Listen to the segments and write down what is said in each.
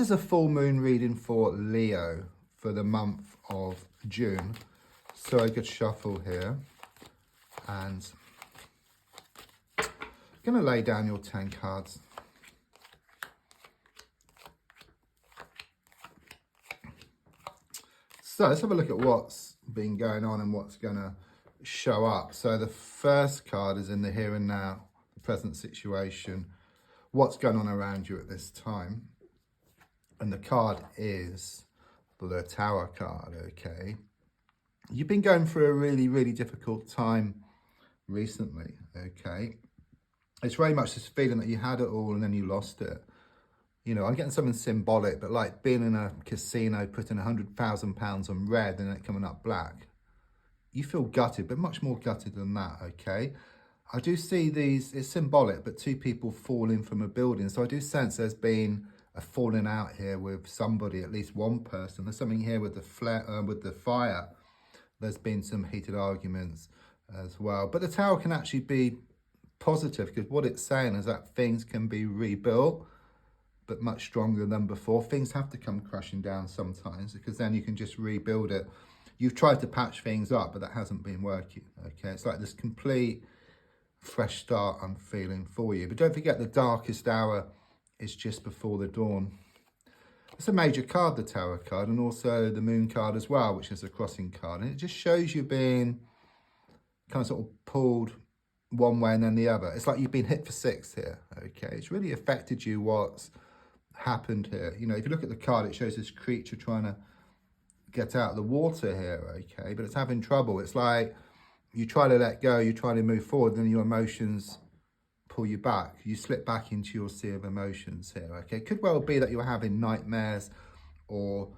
This is a full moon reading for Leo for the month of June. So I could shuffle here and I'm going to lay down your 10 cards. So let's have a look at what's been going on and what's going to show up. So the first card is in the here and now, the present situation, what's going on around you at this time. And the card is the Tower card, okay? You've been going through a really, really difficult time recently, okay? It's very much this feeling that you had it all and then you lost it. You know, I'm getting something symbolic, but like being in a casino, putting £100,000 on red and it coming up black. You feel gutted, but much more gutted than that, okay? I do see these, it's symbolic, but two people falling from a building. So I do sense there's been a falling out here with somebody, at least one person. There's something here with the flare, with the fire. There's been some heated arguments as well. But the Tower can actually be positive because what it's saying is that things can be rebuilt, but much stronger than before. Things have to come crashing down sometimes because then you can just rebuild it. You've tried to patch things up, but that hasn't been working, okay? It's like this complete fresh start I'm feeling for you. But don't forget, the darkest hour is just before the dawn. It's a major card, the Tower card, and also the Moon card as well, which is a crossing card. And it just shows you being kind of sort of pulled one way and then the other. It's like you've been hit for six here, okay? It's really affected you what's happened here. You know, if you look at the card, it shows this creature trying to get out of the water here, okay? But it's having trouble. It's like you try to let go, you try to move forward, then your emotions pull you back. You slip back into your sea of emotions here, okay? It could well be that you're having nightmares or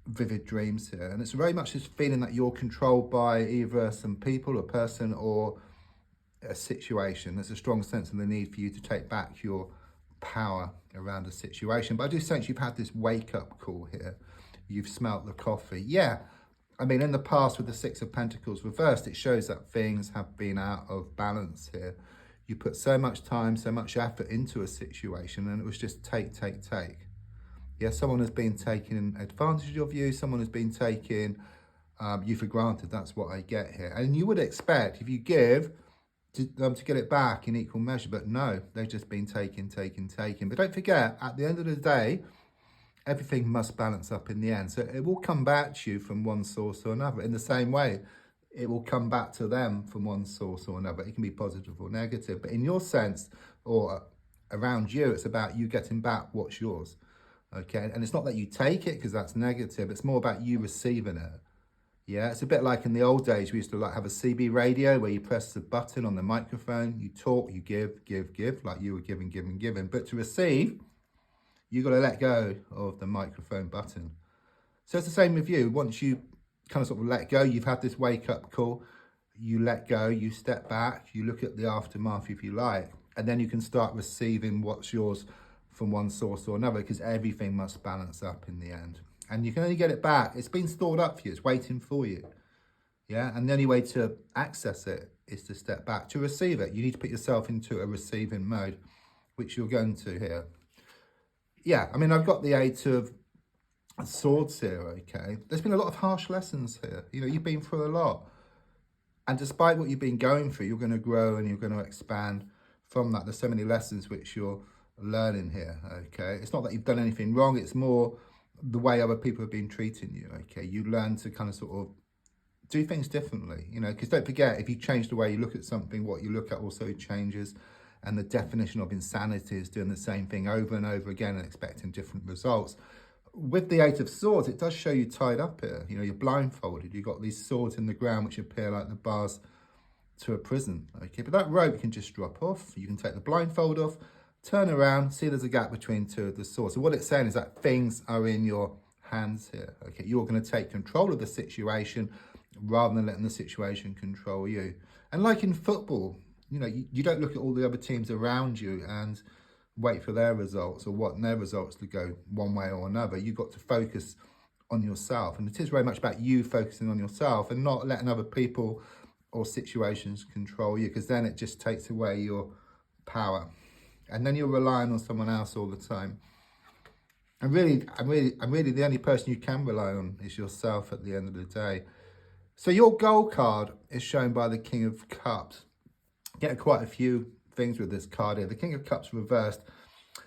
vivid dreams here. And it's very much this feeling that you're controlled by either some people, a person, or a situation. There's a strong sense of the need for you to take back your power around a situation. But I do sense you've had this wake-up call here. You've smelt the coffee. Yeah, I mean, in the past with the Six of Pentacles reversed, it shows that things have been out of balance here. You put so much time, so much effort into a situation, and it was just take. Yeah, someone has been taking advantage of you. Someone has been taking you for granted. That's what I get here. And you would expect, if you give, to get it back in equal measure. But no, they've just been taking. But don't forget, at the end of the day, everything must balance up in the end. So it will come back to you from one source or another. In the same way, it will come back to them from one source or another. It can be positive or negative. But in your sense, or around you, it's about you getting back what's yours. Okay, and it's not that you take it because that's negative. It's more about you receiving it. Yeah, it's a bit like in the old days, we used to like have a CB radio where you press the button on the microphone, you talk, you give, like you were giving. But to receive, you got to let go of the microphone button. So it's the same with you. Once you kind of sort of let go, you've had this wake up call, you let go, you step back, you look at the aftermath if you like, and then you can start receiving what's yours from one source or another, because everything must balance up in the end. And you can only get it back. It's been stored up for you. It's waiting for you. Yeah. And the only way to access it is to step back. To receive it, you need to put yourself into a receiving mode, which you're going to here. Yeah. I mean, I've got the Eight of Swords here, okay? There's been a lot of harsh lessons here. You know, you've been through a lot. And despite what you've been going through, you're going to grow and you're going to expand from that. There's so many lessons which you're learning here, okay? It's not that you've done anything wrong. It's more the way other people have been treating you, okay? You learn to kind of sort of do things differently, you know, because don't forget, if you change the way you look at something, what you look at also changes. And the definition of insanity is doing the same thing over and over again and expecting different results. With the Eight of Swords, it does show you tied up here. You know, you're blindfolded. You've got these swords in the ground which appear like the bars to a prison, okay? But that rope can just drop off. You can take the blindfold off, turn around, see there's a gap between two of the swords. So what it's saying is that things are in your hands here, okay? You're going to take control of the situation rather than letting the situation control you. And like in football, you know, you don't look at all the other teams around you and wait for their results or want their results to go one way or another. You've got to focus on yourself. And it is very much about you focusing on yourself and not letting other people or situations control you, because then it just takes away your power. And then you're relying on someone else all the time. And really, the only person you can rely on is yourself at the end of the day. So your goal card is shown by the King of Cups. Get quite a few things with this card here. The King of Cups reversed.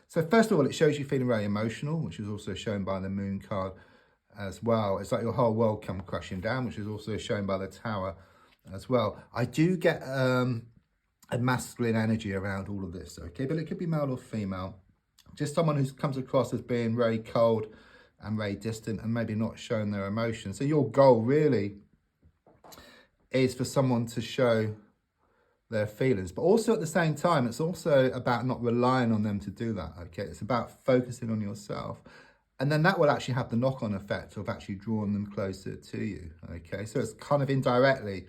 So first of all, it shows you feeling very emotional, which is also shown by the Moon card as well. It's like your whole world come crashing down, which is also shown by the Tower as well. I do get a masculine energy around all of this, okay? But it could be male or female. Just someone who comes across as being very cold and very distant and maybe not showing their emotions. So your goal really is for someone to show their feelings, but also at the same time, it's also about not relying on them to do that, okay? It's about focusing on yourself. And then that will actually have the knock-on effect of actually drawing them closer to you, okay? So it's kind of indirectly,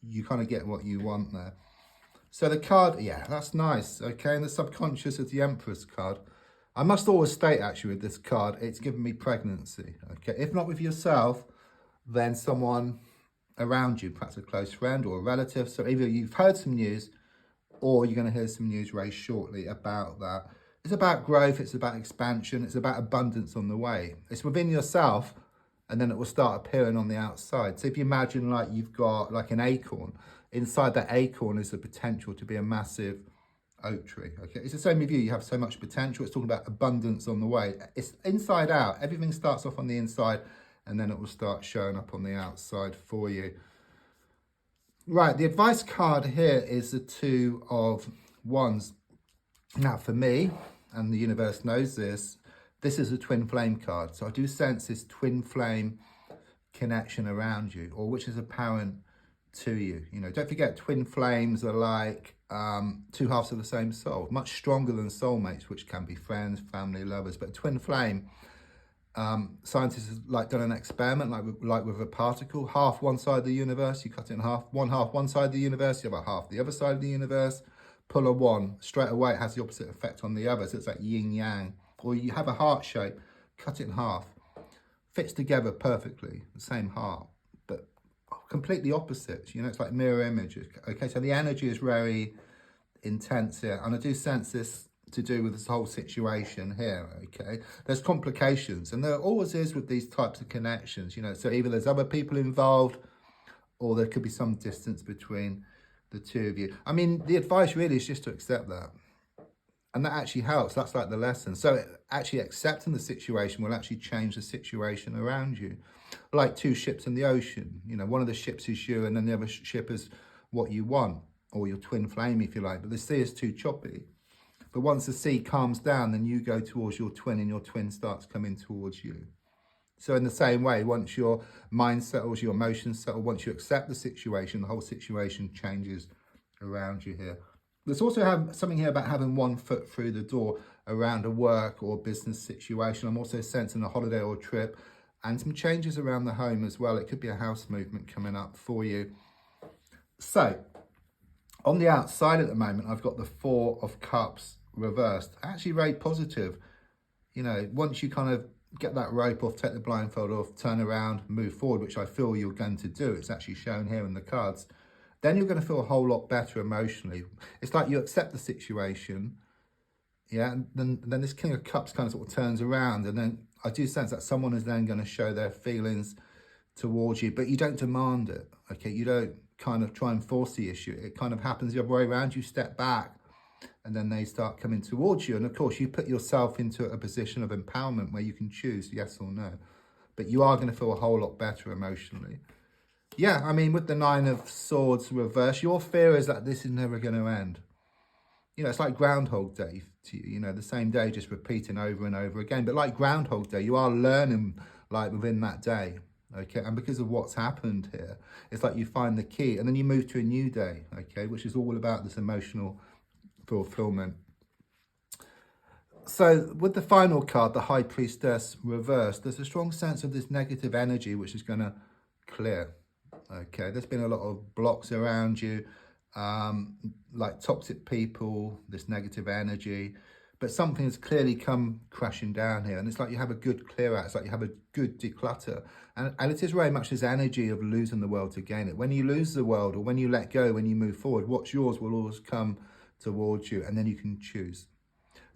you kind of get what you want there. So the card, yeah, that's nice, okay? And the subconscious is the Empress card. I must always state, actually, with this card, it's given me pregnancy, okay? If not with yourself, then someone around you, perhaps a close friend or a relative. So either you've heard some news or you're going to hear some news very shortly about that. It's about growth, it's about expansion, it's about abundance on the way. It's within yourself, and then it will start appearing on the outside. So if you imagine like you've got like an acorn, inside that acorn is the potential to be a massive oak tree, okay? It's the same with you. You have so much potential. It's talking about abundance on the way. It's inside out. Everything starts off on the inside, and then it will start showing up on the outside for you. Right, the advice card here is the Two of Wands. Now, for me, and the universe knows this is a twin flame card. So I do sense this twin flame connection around you, or which is apparent to you. You know, don't forget, twin flames are like two halves of the same soul, much stronger than soulmates, which can be friends, family, lovers. But twin flame, scientists have like done an experiment like with a particle, half one side of the universe, you cut it in half one side of the universe, you have a half the other side of the universe, pull a one, straight away it has the opposite effect on the other. So it's like yin yang. Or you have a heart shape, cut it in half, fits together perfectly, the same heart, but completely opposites. You know, it's like mirror images. Okay, so the energy is very intense here, and I do sense this to do with this whole situation here, okay? There's complications, and there always is with these types of connections, you know, so either there's other people involved or there could be some distance between the two of you. I mean, the advice really is just to accept that. And that actually helps. That's like the lesson. So actually accepting the situation will actually change the situation around you. Like two ships in the ocean. You know, one of the ships is you and then the other ship is what you want, or your twin flame, if you like. But the sea is too choppy. But once the sea calms down, then you go towards your twin and your twin starts coming towards you. So in the same way, once your mind settles, your emotions settle, once you accept the situation, the whole situation changes around you here. There's also something here about having one foot through the door around a work or business situation. I'm also sensing a holiday or trip and some changes around the home as well. It could be a house movement coming up for you. So on the outside at the moment, I've got the Four of Cups reversed. Actually very positive. You know, once you kind of get that rope off, take the blindfold off, turn around, move forward, which I feel you're going to do. It's actually shown here in the cards. Then you're going to feel a whole lot better emotionally. It's like you accept the situation, yeah, and then this King of Cups kind of sort of turns around, and then I do sense that someone is then going to show their feelings towards you, but you don't demand it, okay? You don't kind of try and force the issue. It kind of happens the other way around. You step back, and then they start coming towards you, and of course, you put yourself into a position of empowerment where you can choose yes or no, but you are going to feel a whole lot better emotionally. Yeah, I mean, with the Nine of Swords reverse, your fear is that this is never going to end. You know, it's like Groundhog Day to you, you know, the same day just repeating over and over again. But like Groundhog Day, you are learning like within that day, okay? And because of what's happened here, it's like you find the key and then you move to a new day, okay? Which is all about this emotional fulfillment. So with the final card, the High Priestess reversed, there's a strong sense of this negative energy which is going to clear. Okay, there's been a lot of blocks around you, like toxic people, this negative energy, but something has clearly come crashing down here, and it's like you have a good clear out, it's like you have a good declutter, and it is very much this energy of losing the world to gain it. When you lose the world, or when you let go, when you move forward, what's yours will always come towards you, and then you can choose.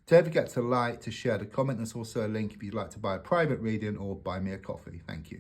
Don't forget to like, to share, to comment. There's also a link if you'd like to buy a private reading or buy me a coffee. Thank you.